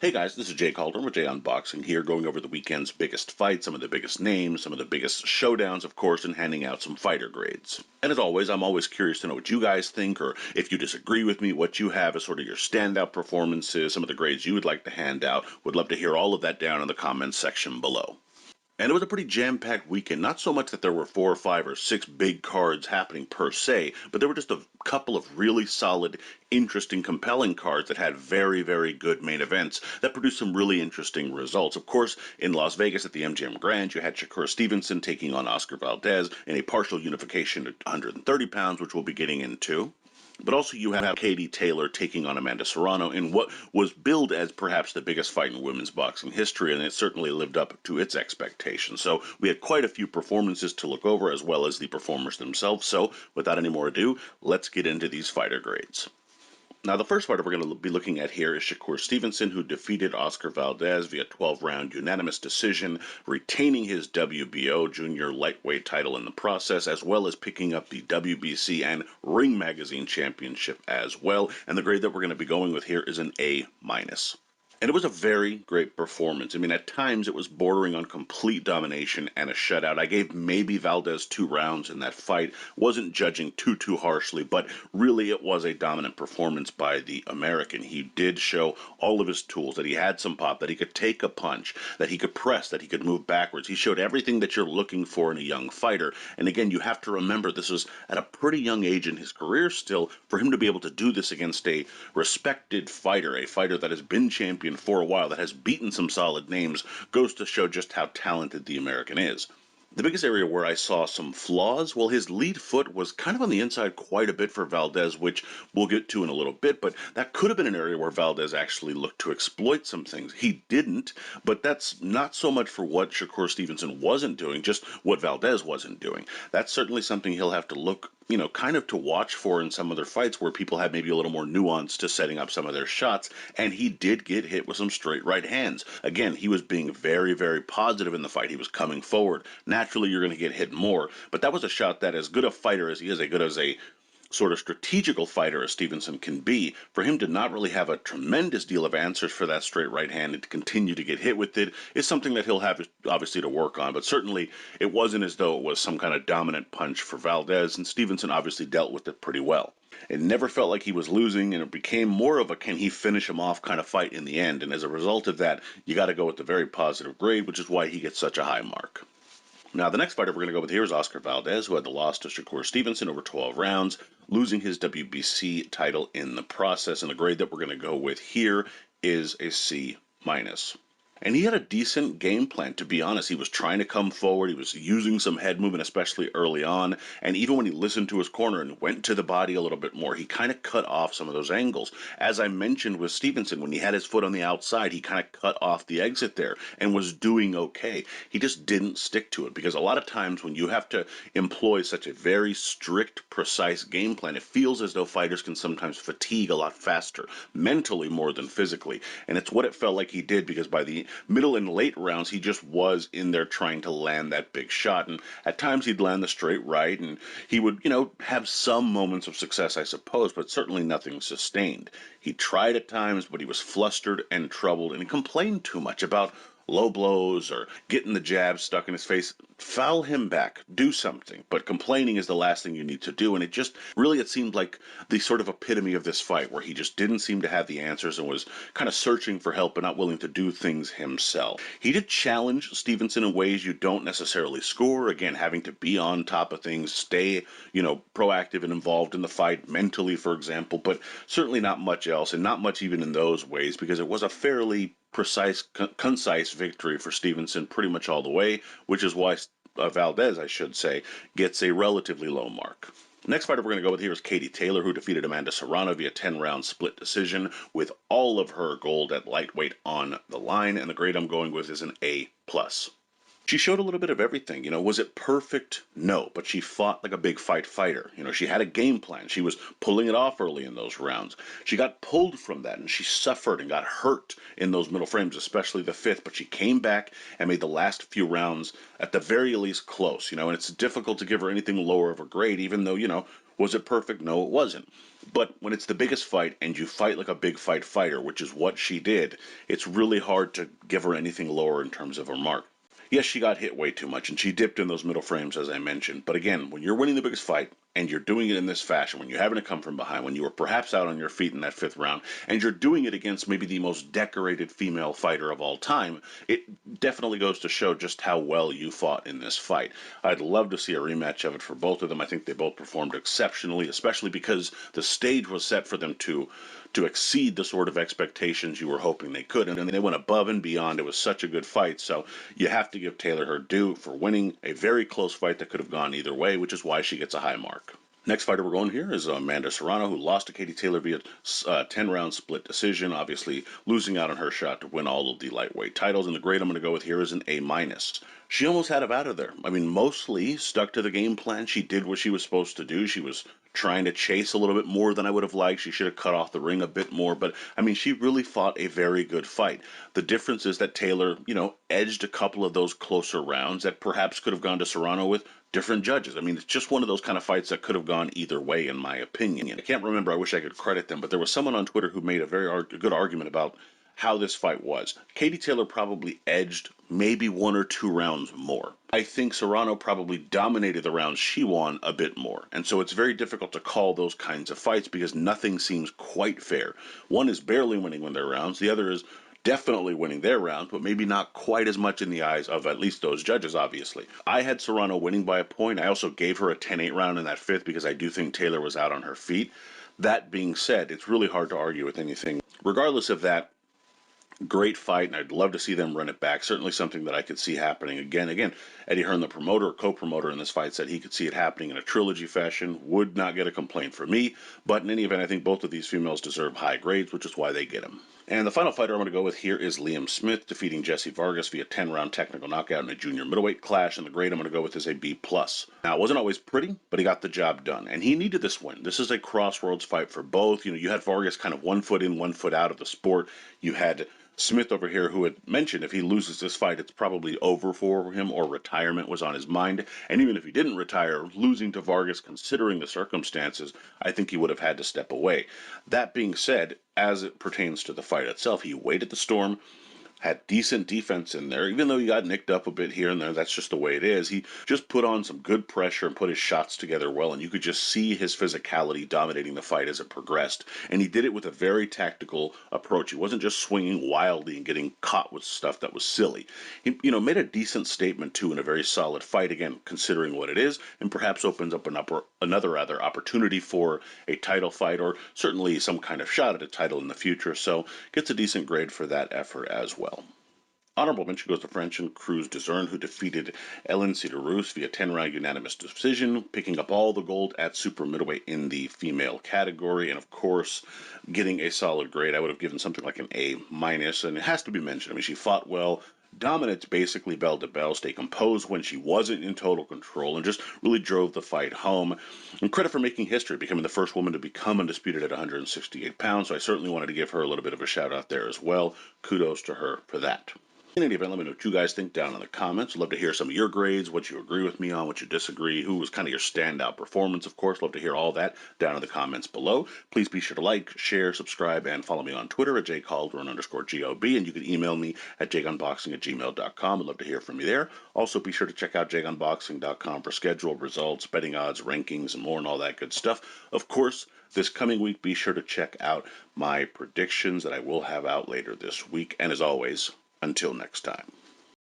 Hey guys, this is Jay Calder with Jay Unboxing here, going over the weekend's biggest fights, some of the biggest names, some of the biggest showdowns, of course, and handing out some fighter grades. And as always, I'm always curious to know what you guys think, or if you disagree with me, what you have as sort of your standout performances, some of the grades you would like to hand out. Would love to hear all of that down in the comments section below. And it was a pretty jam-packed weekend. Not so much that there were 4 or 5 or 6 big cards happening per se, but there were just a couple of really solid, interesting, compelling cards that had very, very good main events that produced some really interesting results. Of course, in Las Vegas at the MGM Grand, you had Shakur Stevenson taking on Oscar Valdez in a partial unification at 130 pounds, which we'll be getting into. But also you have Katie Taylor taking on Amanda Serrano in what was billed as perhaps the biggest fight in women's boxing history, and it certainly lived up to its expectations. So we had quite a few performances to look over, as well as the performers themselves. So without any more ado, let's get into these fighter grades. Now, the first fighter we're going to be looking at here is Shakur Stevenson, who defeated Oscar Valdez via 12-round unanimous decision, retaining his WBO junior lightweight title in the process, as well as picking up the WBC and Ring Magazine championship as well. And the grade that we're going to be going with here is an A-. And it was a very great performance. I mean, at times it was bordering on complete domination and a shutout. I gave maybe Valdez 2 rounds in that fight. Wasn't judging too harshly, but really it was a dominant performance by the American. He did show all of his tools, that he had some pop, that he could take a punch, that he could press, that he could move backwards. He showed everything that you're looking for in a young fighter. And again, you have to remember this was at a pretty young age in his career still. For him to be able to do this against a respected fighter, a fighter that has been champion for a while, that has beaten some solid names, goes to show just how talented the American is. The biggest area where I saw some flaws, well, his lead foot was kind of on the inside quite a bit for Valdez, which we'll get to in a little bit, but that could have been an area where Valdez actually looked to exploit some things. He didn't, but that's not so much for what Shakur Stevenson wasn't doing, just what Valdez wasn't doing. That's certainly something he'll have to look, kind of to watch for in some other fights where people have maybe a little more nuance to setting up some of their shots, and he did get hit with some straight right hands. Again, he was being very, very positive in the fight. He was coming forward. Naturally, you're going to get hit more, but that was a shot that, as good a fighter as he is, as good as a sort of strategical fighter as Stevenson can be, for him to not really have a tremendous deal of answers for that straight right hand and to continue to get hit with it is something that he'll have obviously to work on. But certainly it wasn't as though it was some kind of dominant punch for Valdez, and Stevenson obviously dealt with it pretty well. It never felt like he was losing, and it became more of a can he finish him off kind of fight in the end. And as a result of that, you got to go with the very positive grade, which is why he gets such a high mark. Now, the next fighter we're going to go with here is Oscar Valdez, who had the loss to Shakur Stevenson over 12 rounds, losing his WBC title in the process. And the grade that we're going to go with here is a C-. And he had a decent game plan, to be honest. He was trying to come forward. He was using some head movement, especially early on. And even when he listened to his corner and went to the body a little bit more, he kind of cut off some of those angles. As I mentioned with Stevenson, when he had his foot on the outside, he kind of cut off the exit there and was doing okay. He just didn't stick to it, because a lot of times when you have to employ such a very strict, precise game plan, it feels as though fighters can sometimes fatigue a lot faster, mentally more than physically. And it's what it felt like he did, because by the middle and late rounds, he just was in there trying to land that big shot. And at times he'd land the straight right, and he would, have some moments of success, I suppose, but certainly nothing sustained. He tried at times, but he was flustered and troubled, and he complained too much about low blows or getting the jab stuck in his face. Foul him back. Do something. But complaining is the last thing you need to do. And it seemed like the sort of epitome of this fight, where he just didn't seem to have the answers and was kind of searching for help but not willing to do things himself. He did challenge Stevenson in ways you don't necessarily score. Again, having to be on top of things, stay, proactive and involved in the fight mentally, for example, but certainly not much else, and not much even in those ways, because it was a fairly precise, concise victory for Stevenson pretty much all the way, which is why Valdez, I should say, gets a relatively low mark. Next fighter we're going to go with here is Katie Taylor, who defeated Amanda Serrano via 10-round split decision, with all of her gold at lightweight on the line, and the grade I'm going with is an A+. She showed a little bit of everything. Was it perfect? No, but she fought like a big fight fighter. She had a game plan. She was pulling it off early in those rounds. She got pulled from that, and she suffered and got hurt in those middle frames, especially the fifth, but she came back and made the last few rounds at the very least close, and it's difficult to give her anything lower of a grade, even though, Was it perfect? No, it wasn't. But when it's the biggest fight and you fight like a big fight fighter, which is what she did, it's really hard to give her anything lower in terms of her mark. Yes, she got hit way too much, and she dipped in those middle frames, as I mentioned. But again, when you're winning the biggest fight, and you're doing it in this fashion, when you're having to come from behind, when you were perhaps out on your feet in that fifth round, and you're doing it against maybe the most decorated female fighter of all time, it definitely goes to show just how well you fought in this fight. I'd love to see a rematch of it for both of them. I think they both performed exceptionally, especially because the stage was set for them to exceed the sort of expectations you were hoping they could. And they went above and beyond. It was such a good fight. So you have to give Taylor her due for winning a very close fight that could have gone either way, which is why she gets a high mark. Next fighter we're going here is Amanda Serrano, who lost to Katie Taylor via 10-round split decision, obviously losing out on her shot to win all of the lightweight titles. And the grade I'm going to go with here is an A-. She almost had it out of there. I mean, mostly stuck to the game plan. She did what she was supposed to do. She was trying to chase a little bit more than I would have liked. She should have cut off the ring a bit more. But, I mean, she really fought a very good fight. The difference is that Taylor, edged a couple of those closer rounds that perhaps could have gone to Serrano with different judges. I mean, it's just one of those kind of fights that could have gone either way, in my opinion. I can't remember. I wish I could credit them, but there was someone on Twitter who made a very good argument about how this fight was. Katie Taylor probably edged maybe 1 or 2 rounds more. I think Serrano probably dominated the rounds she won a bit more. And so it's very difficult to call those kinds of fights because nothing seems quite fair. One is barely winning their rounds. The other is definitely winning their round, but maybe not quite as much in the eyes of at least those judges, obviously. I had Serrano winning by a point. I also gave her a 10-8 round in that fifth because I do think Taylor was out on her feet. That being said, it's really hard to argue with anything. Regardless of that, great fight, and I'd love to see them run it back. Certainly something that I could see happening again. Again, Eddie Hearn, the promoter or co-promoter in this fight, said he could see it happening in a trilogy fashion. Would not get a complaint from me, but in any event, I think both of these females deserve high grades, which is why they get them. And the final fighter I'm going to go with here is Liam Smith, defeating Jesse Vargas via 10-round technical knockout in a junior middleweight clash, and the grade I'm going to go with is a B+. Now, it wasn't always pretty, but he got the job done, and he needed this win. This is a crossroads fight for both. You had Vargas kind of 1 foot in, 1 foot out of the sport. You had Smith over here, who had mentioned if he loses this fight, it's probably over for him, or retirement was on his mind. And even if he didn't retire, losing to Vargas, considering the circumstances, I think he would have had to step away. That being said, as it pertains to the fight itself, he waited the storm, had decent defense in there, even though he got nicked up a bit here and there. That's just the way it is. He just put on some good pressure and put his shots together well, and you could just see his physicality dominating the fight as it progressed. And he did it with a very tactical approach. He wasn't just swinging wildly and getting caught with stuff that was silly. He, made a decent statement too in a very solid fight. Again, considering what it is, and perhaps opens up another opportunity for a title fight, or certainly some kind of shot at a title in the future. So gets a decent grade for that effort as well. Honorable mention goes to French and Cruz Dezern, who defeated Ellen Cederroos via 10-round unanimous decision, picking up all the gold at super middleweight in the female category, and of course, getting a solid grade. I would have given something like an A-, and it has to be mentioned. I mean, she fought well, dominance basically bell to bell, stay composed when she wasn't in total control, and just really drove the fight home. And credit for making history, becoming the first woman to become undisputed at 168 pounds, so I certainly wanted to give her a little bit of a shout out there as well. Kudos to her for that. In any event, let me know what you guys think down in the comments. I'd love to hear some of your grades, what you agree with me on, what you disagree, who was kind of your standout performance, of course. Love to hear all that down in the comments below. Please be sure to like, share, subscribe, and follow me on Twitter at jcaldwell_GOB, and you can email me at jgunboxing@gmail.com. I'd love to hear from you there. Also, be sure to check out jgunboxing.com for schedule, results, betting odds, rankings, and more, and all that good stuff. Of course, this coming week, be sure to check out my predictions that I will have out later this week. And as always, until next time.